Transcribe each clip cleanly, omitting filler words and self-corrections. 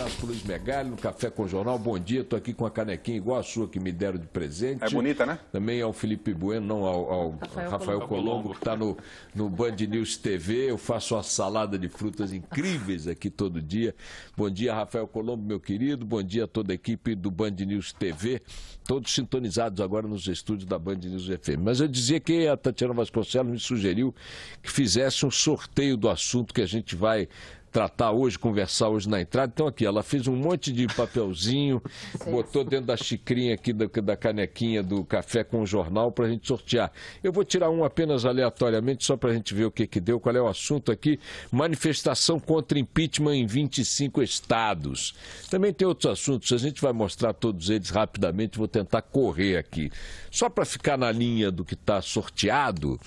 abraço para o Luiz Megali, no Café com o Jornal. Bom dia, estou aqui com a canequinha igual a sua que me deram de presente. É bonita, né? Também ao Felipe Bueno, não, ao Rafael Colombo, que está no Band News TV. Eu faço uma salada de frutas incríveis aqui todo dia. Bom dia, Rafael Colombo, meu querido. Bom dia a toda a equipe do Band News TV. Todos sintonizados agora nos estúdios da Band News FM. Mas eu dizia que a Tatiana Vasconcelos me sugeriu que fizesse um sorteio do assunto que a gente vai tratar hoje, conversar hoje na entrada. Então aqui, ela fez um monte de papelzinho, botou dentro da xicrinha aqui, da canequinha do Café com o Jornal para a gente sortear. Eu vou tirar um apenas aleatoriamente, só para a gente ver o que deu, qual é o assunto aqui. Manifestação contra impeachment em 25 estados. Também tem outros assuntos, a gente vai mostrar todos eles rapidamente, vou tentar correr aqui. Só para ficar na linha do que está sorteado.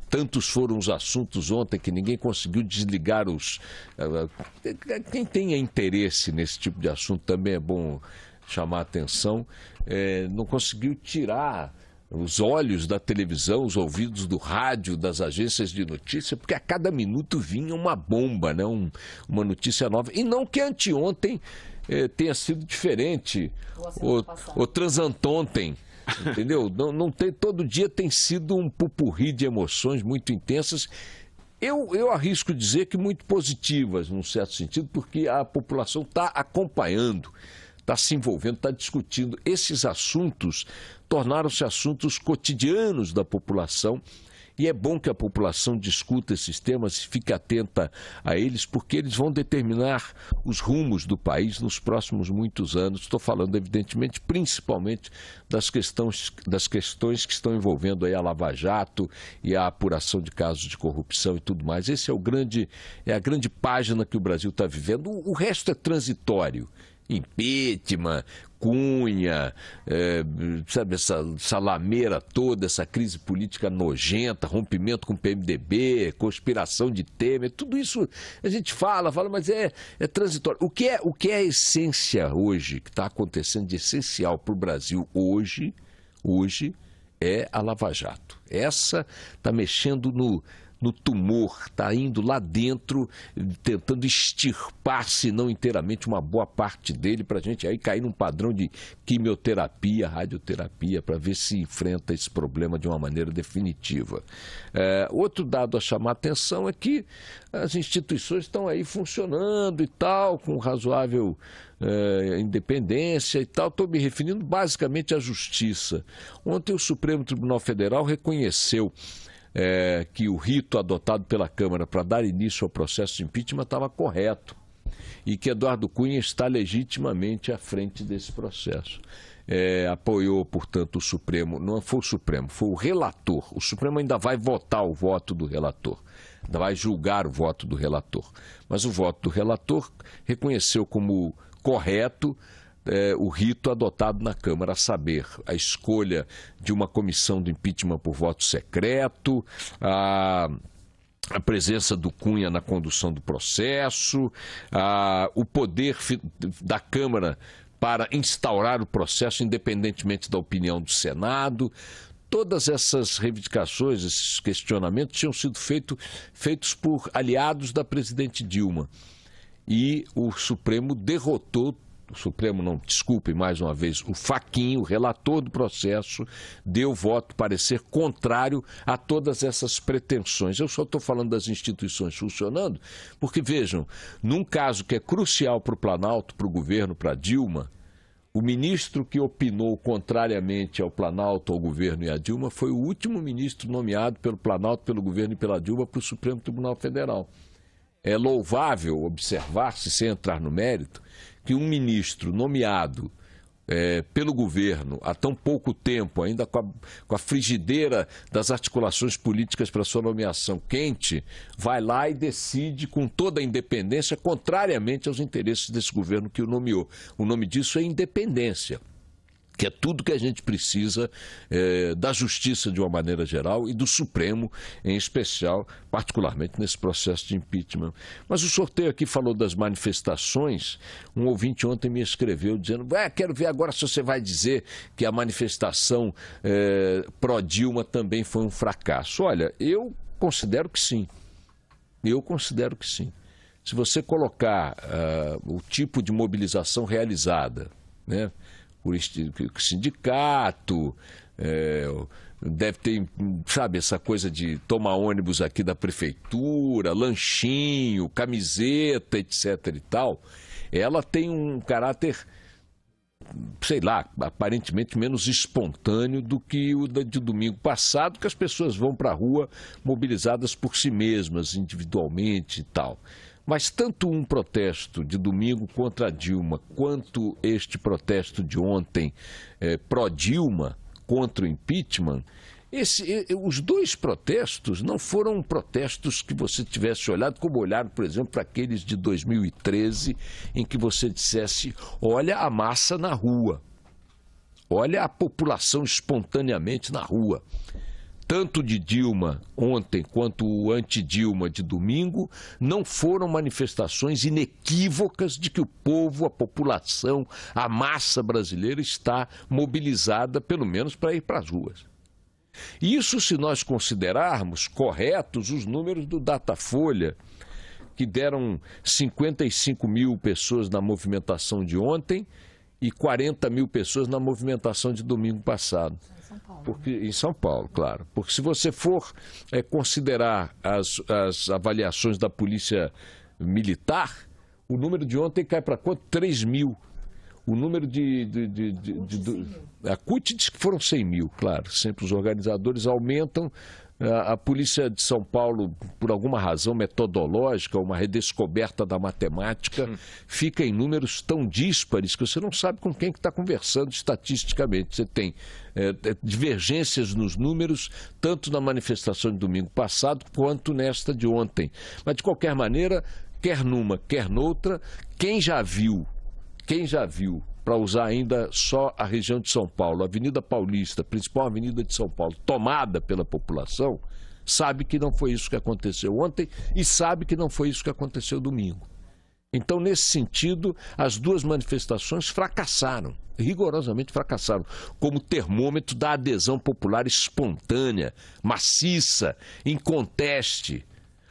Tantos foram os assuntos ontem que ninguém conseguiu desligar os... Quem tenha interesse nesse tipo de assunto também é bom chamar a atenção. Não conseguiu tirar os olhos da televisão, os ouvidos do rádio, das agências de notícia, porque a cada minuto vinha uma bomba, né? Uma notícia nova. E não que anteontem tenha sido diferente, ou transantontem. Entendeu? Não tem, todo dia tem sido um pupurri de emoções muito intensas. Eu arrisco dizer que muito positivas, num certo sentido, porque a população está acompanhando, está se envolvendo, está discutindo. Esses assuntos tornaram-se assuntos cotidianos da população. E é bom que a população discuta esses temas e fique atenta a eles, porque eles vão determinar os rumos do país nos próximos muitos anos. Estou falando, evidentemente, principalmente das questões que estão envolvendo aí a Lava Jato e a apuração de casos de corrupção e tudo mais. Esse é a grande página que o Brasil está vivendo. O resto é transitório. Impeachment, Cunha, sabe, essa lameira toda, essa crise política nojenta, rompimento com o PMDB, conspiração de Temer, tudo isso a gente fala, mas é transitório. O que é a essência hoje, que está acontecendo de essencial para o Brasil hoje é a Lava Jato. Essa está mexendo no tumor, está indo lá dentro, tentando extirpar, se não inteiramente, uma boa parte dele, para a gente aí cair num padrão de quimioterapia, radioterapia, para ver se enfrenta esse problema de uma maneira definitiva. Outro dado a chamar a atenção é que as instituições estão aí funcionando e tal, com razoável independência e tal. Estou me referindo basicamente à justiça. Ontem o Supremo Tribunal Federal reconheceu que o rito adotado pela Câmara para dar início ao processo de impeachment estava correto e que Eduardo Cunha está legitimamente à frente desse processo. Apoiou, portanto, o Supremo, não foi o Supremo, foi o relator. O Supremo ainda vai votar o voto do relator, ainda vai julgar o voto do relator. Mas o voto do relator reconheceu como correto o rito adotado na Câmara, a saber, a escolha de uma comissão do impeachment por voto secreto, a presença do Cunha na condução do processo, o poder da Câmara para instaurar o processo independentemente da opinião do Senado. Todas essas reivindicações, esses questionamentos tinham sido feitos por aliados da presidente Dilma. E o Supremo derrotou. O Supremo, não, desculpe mais uma vez, o Fachin, o relator do processo, deu voto, parecer contrário a todas essas pretensões. Eu só estou falando das instituições funcionando, porque vejam, num caso que é crucial para o Planalto, para o governo, para Dilma, o ministro que opinou contrariamente ao Planalto, ao governo e à Dilma, foi o último ministro nomeado pelo Planalto, pelo governo e pela Dilma para o Supremo Tribunal Federal. É louvável observar-se, sem entrar no mérito, que um ministro nomeado pelo governo há tão pouco tempo, ainda com a frigideira das articulações políticas para sua nomeação quente, vai lá e decide com toda a independência, contrariamente aos interesses desse governo que o nomeou. O nome disso é independência, que é tudo que a gente precisa da justiça de uma maneira geral e do Supremo em especial, particularmente nesse processo de impeachment. Mas o sorteio aqui falou das manifestações. Um ouvinte ontem me escreveu dizendo: quero ver agora se você vai dizer que a manifestação pró-Dilma também foi um fracasso. Olha, eu considero que sim. Eu considero que sim. se você colocar o tipo de mobilização realizada, né, por sindicato, deve ter, sabe, essa coisa de tomar ônibus aqui da prefeitura, lanchinho, camiseta, etc. e tal, ela tem um caráter, sei lá, aparentemente menos espontâneo do que o de domingo passado, que as pessoas vão para a rua mobilizadas por si mesmas, individualmente e tal. Mas tanto um protesto de domingo contra a Dilma, quanto este protesto de ontem pró-Dilma, contra o impeachment, os dois protestos não foram protestos que você tivesse olhado como olhado, por exemplo, para aqueles de 2013, em que você dissesse, olha a massa na rua, olha a população espontaneamente na rua. Tanto de Dilma ontem quanto o anti-Dilma de domingo não foram manifestações inequívocas de que o povo, a população, a massa brasileira está mobilizada, pelo menos para ir para as ruas. Isso se nós considerarmos corretos os números do Datafolha, que deram 55 mil pessoas na movimentação de ontem e 40 mil pessoas na movimentação de domingo passado. Em São Paulo, claro. Porque se você for considerar as avaliações da Polícia Militar, o número de ontem cai para quanto? 3 mil. O número a CUT diz que foram 100 mil, claro. Sempre os organizadores aumentam. A Polícia de São Paulo, por alguma razão metodológica, uma redescoberta da matemática, fica em números tão díspares que você não sabe com quem que está conversando estatisticamente. Você tem divergências nos números, tanto na manifestação de domingo passado, quanto nesta de ontem. Mas, de qualquer maneira, quer numa, quer noutra, quem já viu, para usar ainda só a região de São Paulo, a Avenida Paulista, principal avenida de São Paulo, tomada pela população, sabe que não foi isso que aconteceu ontem e sabe que não foi isso que aconteceu domingo. Então, nesse sentido, as duas manifestações fracassaram, rigorosamente fracassaram, como termômetro da adesão popular espontânea, maciça, inconteste.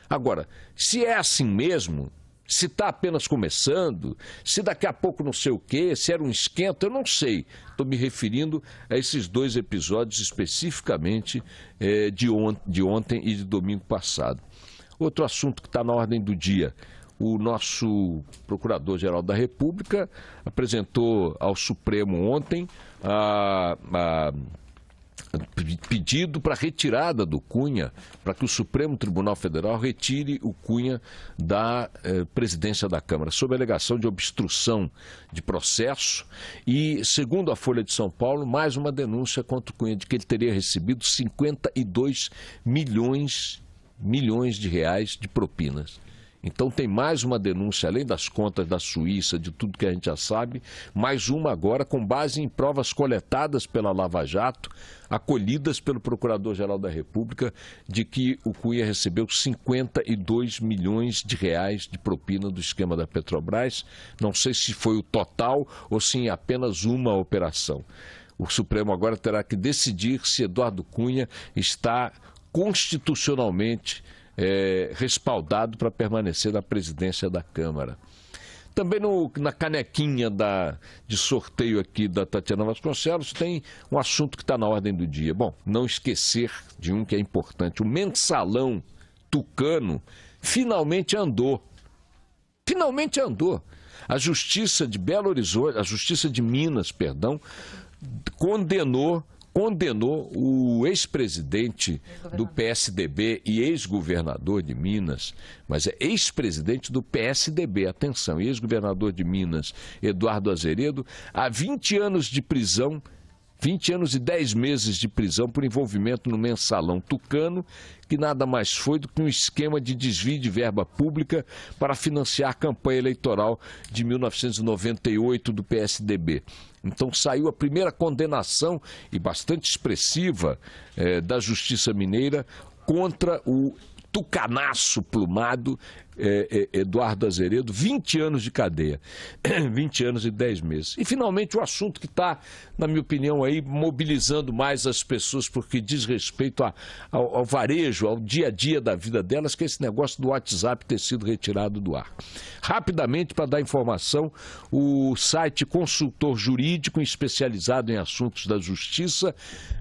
Agora, se é assim mesmo, se está apenas começando, se daqui a pouco não sei o quê, se era um esquenta, eu não sei. Estou me referindo a esses dois episódios especificamente de ontem e de domingo passado. Outro assunto que está na ordem do dia. O nosso Procurador-Geral da República apresentou ao Supremo ontem pedido para retirada do Cunha, para que o Supremo Tribunal Federal retire o Cunha da presidência da Câmara, sob alegação de obstrução de processo e, segundo a Folha de São Paulo, mais uma denúncia contra o Cunha de que ele teria recebido 52 milhões de reais de propinas. Então tem mais uma denúncia, além das contas da Suíça, de tudo que a gente já sabe, mais uma agora com base em provas coletadas pela Lava Jato, acolhidas pelo Procurador-Geral da República, de que o Cunha recebeu 52 milhões de reais de propina do esquema da Petrobras. Não sei se foi o total ou se em apenas uma operação. O Supremo agora terá que decidir se Eduardo Cunha está constitucionalmente respaldado para permanecer na presidência da Câmara. Também na canequinha de sorteio aqui da Tatiana Vasconcelos tem um assunto que está na ordem do dia. Bom, não esquecer de um que é importante. O mensalão tucano finalmente andou. Finalmente andou. A Justiça de Belo Horizonte, a Justiça de Minas, perdão, condenou o ex-presidente do PSDB e ex-governador de Minas, mas é ex-presidente do PSDB, atenção, ex-governador de Minas, Eduardo Azeredo, a 20 anos de prisão, 20 anos e 10 meses de prisão por envolvimento no mensalão tucano, que nada mais foi do que um esquema de desvio de verba pública para financiar a campanha eleitoral de 1998 do PSDB. Então saiu a primeira condenação, e bastante expressiva, da Justiça Mineira contra o tucanaço plumado, Eduardo Azeredo, 20 anos de cadeia, 20 anos e 10 meses. E, finalmente, o assunto que está, na minha opinião, aí, mobilizando mais as pessoas porque diz respeito ao varejo, ao dia a dia da vida delas, que é esse negócio do WhatsApp ter sido retirado do ar. Rapidamente, para dar informação, o site Consultor Jurídico, especializado em assuntos da justiça,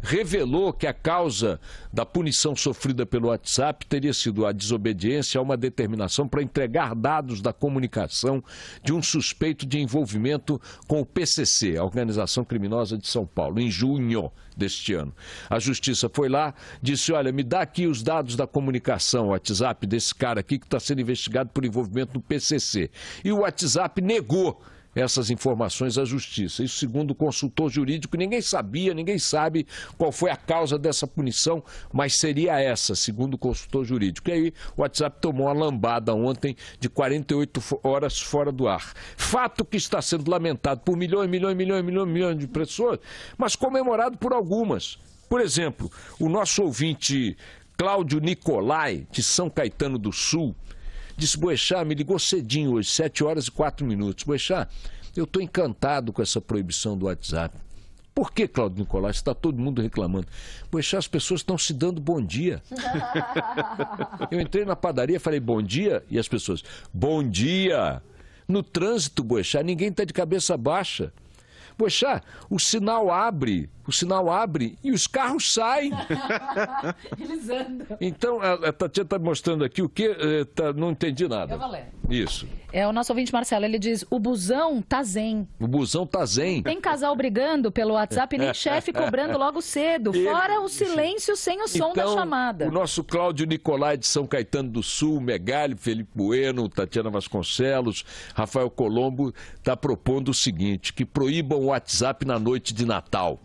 revelou que a causa da punição sofrida pelo WhatsApp teria sido a desobediência a uma determinação para entregar dados da comunicação de um suspeito de envolvimento com o PCC, a Organização Criminosa de São Paulo, em junho deste ano. A Justiça foi lá, disse, olha, me dá aqui os dados da comunicação, o WhatsApp desse cara aqui que está sendo investigado por envolvimento no PCC. E o WhatsApp negou essas informações à Justiça. Isso segundo o consultor jurídico, ninguém sabia, ninguém sabe qual foi a causa dessa punição, mas seria essa, segundo o consultor jurídico. E aí o WhatsApp tomou uma lambada ontem de 48 horas fora do ar. Fato que está sendo lamentado por milhões de pessoas, mas comemorado por algumas. Por exemplo, o nosso ouvinte Cláudio Nicolai, de São Caetano do Sul, disse, Boechat, me ligou cedinho hoje, 7 horas e 4 minutos. Boechat, eu estou encantado com essa proibição do WhatsApp. Por que, Cláudio Nicolai? Está todo mundo reclamando. Boechat, as pessoas estão se dando bom dia. Eu entrei na padaria e falei, bom dia? E as pessoas, bom dia. No trânsito, Boechat, ninguém está de cabeça baixa. Boechat, o sinal abre e os carros saem. Eles andam. Então, a Tatiana está mostrando aqui o que? Não entendi nada. Eu vou ler. Isso. O nosso ouvinte Marcelo, ele diz, o busão tá zen. O busão tá zen. Tem casal brigando pelo WhatsApp e nem chefe cobrando logo cedo. Fora o silêncio sem o som da chamada. O nosso Cláudio Nicolai de São Caetano do Sul, Megali, Felipe Bueno, Tatiana Vasconcelos, Rafael Colombo, está propondo o seguinte, que proíbam o WhatsApp na noite de Natal.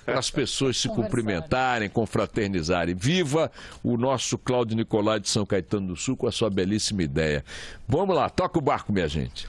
Para as pessoas se cumprimentarem, confraternizarem. Viva o nosso Cláudio Nicolai de São Caetano do Sul com a sua belíssima ideia. Vamos lá, toca o barco, minha gente.